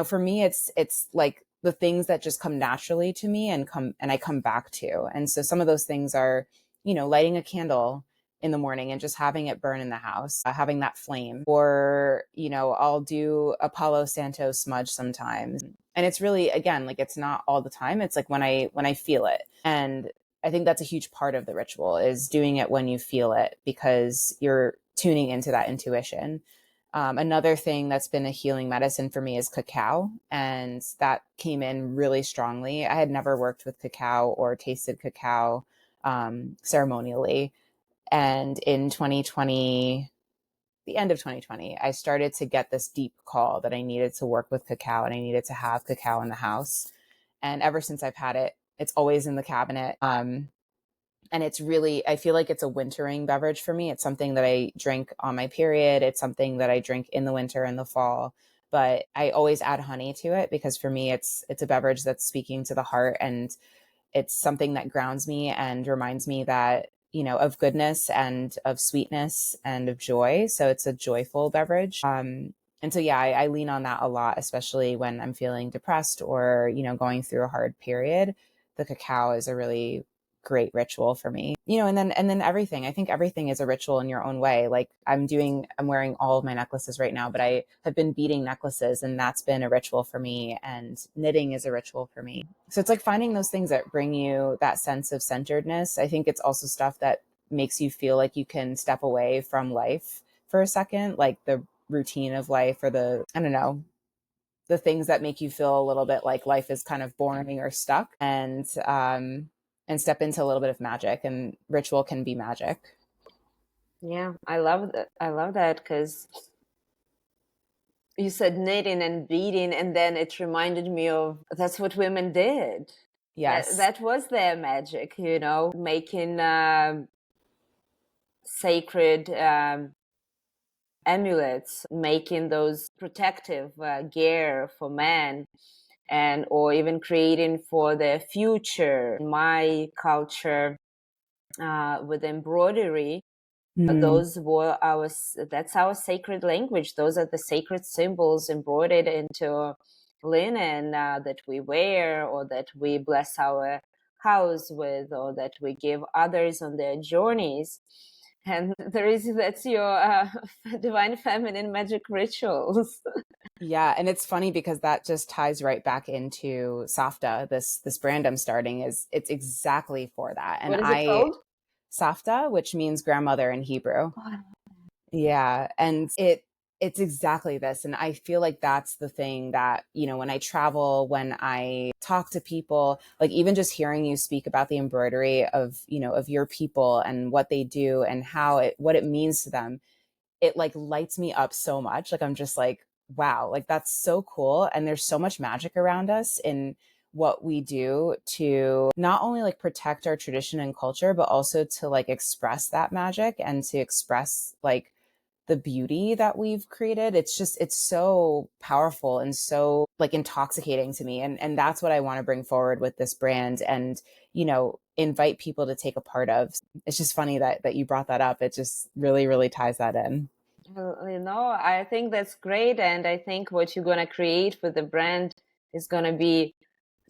for me, it's like the things that just come naturally to me and I come back to. And so some of those things are, lighting a candle in the morning and just having it burn in the house, having that flame, or, I'll do a Palo Santo smudge sometimes. And it's really, again, like, it's not all the time. It's like when I feel it. And I think that's a huge part of the ritual, is doing it when you feel it, because you're tuning into that intuition. Another thing that's been a healing medicine for me is cacao, and that came in really strongly. I had never worked with cacao or tasted cacao ceremonially. And in 2020, the end of 2020, I started to get this deep call that I needed to work with cacao and I needed to have cacao in the house. And ever since I've had it, it's always in the cabinet. And it's really, I feel like it's a wintering beverage for me. It's something that I drink on my period. It's something that I drink in the winter and the fall, but I always add honey to it because for me it's a beverage that's speaking to the heart, and it's something that grounds me and reminds me that, of goodness and of sweetness and of joy. So it's a joyful beverage. And so, yeah, I lean on that a lot, especially when I'm feeling depressed or, going through a hard period. The cacao is a really great ritual for me, and then everything. I think everything is a ritual in your own way. Like I'm wearing all of my necklaces right now, but I have been beading necklaces, and that's been a ritual for me. And knitting is a ritual for me. So it's like finding those things that bring you that sense of centeredness. I think it's also stuff that makes you feel like you can step away from life for a second, like the routine of life, or I don't know, the things that make you feel a little bit like life is kind of boring or stuck, and step into a little bit of magic. And ritual can be magic. Yeah, I love that. I love that because you said knitting and beading, and then it reminded me of that's what women did. Yes. That was their magic, making sacred amulets, making those protective gear for men, and or even creating for the future. In my culture, with embroidery. Mm. That's our sacred language. Those are the sacred symbols embroidered into linen that we wear, or that we bless our house with, or that we give others on their journeys. And that's your divine feminine magic rituals. Yeah, and it's funny because that just ties right back into Safta. This brand I'm starting is it's exactly for that. And What is it called? Safta, which means grandmother in Hebrew. Oh, Yeah, and it's exactly this. And I feel like that's the thing that, when I travel, when I talk to people, like even just hearing you speak about the embroidery of your people and what they do and what it means to them, it like lights me up so much. Like I'm just like, wow, like that's so cool. And there's so much magic around us in what we do to not only like protect our tradition and culture, but also to like express that magic and to express like the beauty that we've created. It's so powerful and so like intoxicating to me. And that's what I want to bring forward with this brand and, invite people to take a part of. It's just funny that you brought that up. It just really, really ties that in. well, I think that's great. And I think what you're going to create with the brand is going to be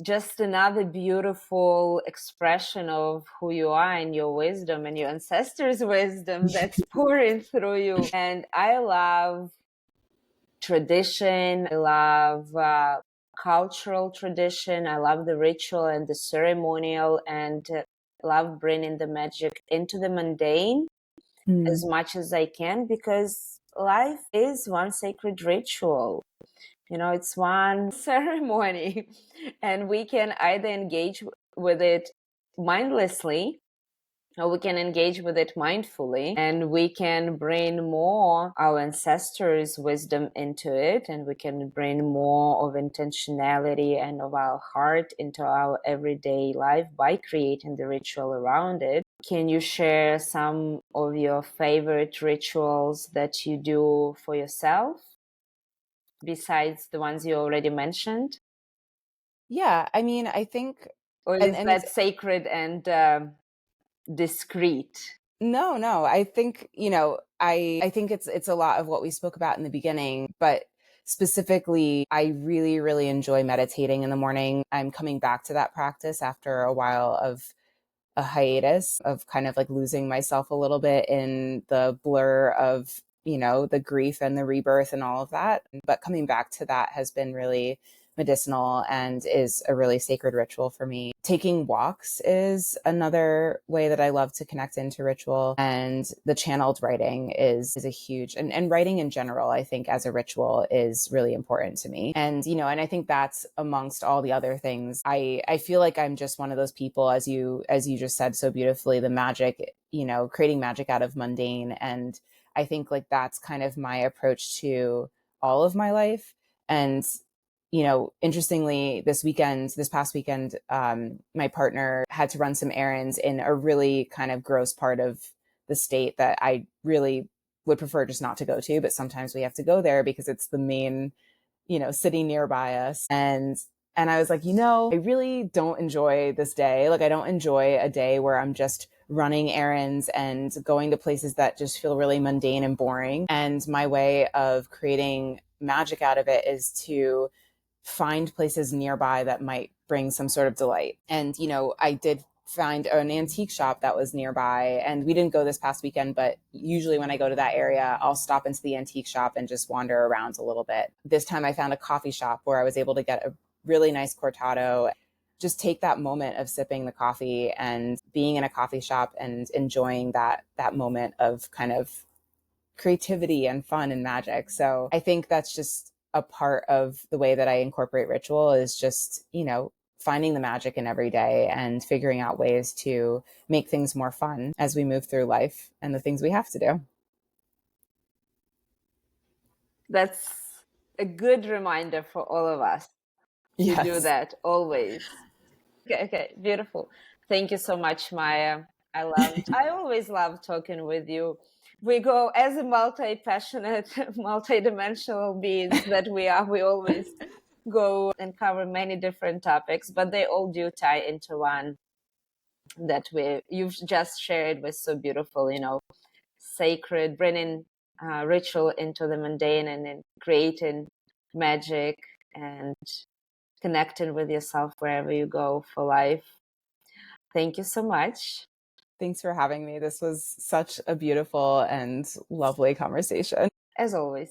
just another beautiful expression of who you are and your wisdom and your ancestors' wisdom that's pouring through you. And I love tradition. I love cultural tradition. I love the ritual and the ceremonial, and love bringing the magic into the mundane as much as I can, because life is one sacred ritual. It's one ceremony, and we can either engage with it mindlessly, or we can engage with it mindfully, and we can bring more our ancestors' wisdom into it, and we can bring more of intentionality and of our heart into our everyday life by creating the ritual around it. Can you share some of your favorite rituals that you do for yourself besides the ones you already mentioned? Yeah, I mean, I think, Or is and it's that sacred and discreet? no, I think, I think it's a lot of what we spoke about in the beginning, but specifically, I really, really enjoy meditating in the morning. I'm coming back to that practice after a while of a hiatus of kind of like losing myself a little bit in the blur of, the grief and the rebirth and all of that. But coming back to that has been really medicinal and is a really sacred ritual for me. Taking walks is another way that I love to connect into ritual. And the channeled writing is a huge, and writing in general, I think as a ritual is really important to me. And, and I think that's amongst all the other things. I feel like I'm just one of those people, as you just said so beautifully, the magic, creating magic out of mundane. And I think like that's kind of my approach to all of my life. And interestingly, this past weekend, my partner had to run some errands in a really kind of gross part of the state that I really would prefer just not to go to, but sometimes we have to go there because it's the main, city nearby us. And I was like, I really don't enjoy this day. Like, I don't enjoy a day where I'm just running errands and going to places that just feel really mundane and boring. And my way of creating magic out of it is to find places nearby that might bring some sort of delight. And, I did find an antique shop that was nearby, and we didn't go this past weekend, but usually when I go to that area, I'll stop into the antique shop and just wander around a little bit. This time I found a coffee shop where I was able to get a really nice cortado, just take that moment of sipping the coffee and being in a coffee shop and enjoying that moment of kind of creativity and fun and magic. So I think that's just a part of the way that I incorporate ritual is just, finding the magic in every day and figuring out ways to make things more fun as we move through life and the things we have to do. That's a good reminder for all of us to do Yes. that always. Okay, beautiful. Thank you so much, Maya. I always love talking with you. We go as a multi-passionate, multi-dimensional beings that we are. We always go and cover many different topics, but they all do tie into one. that you've just shared was so beautiful, sacred, bringing ritual into the mundane and then creating magic and connecting with yourself wherever you go for life. Thank you so much. Thanks for having me. This was such a beautiful and lovely conversation. As always.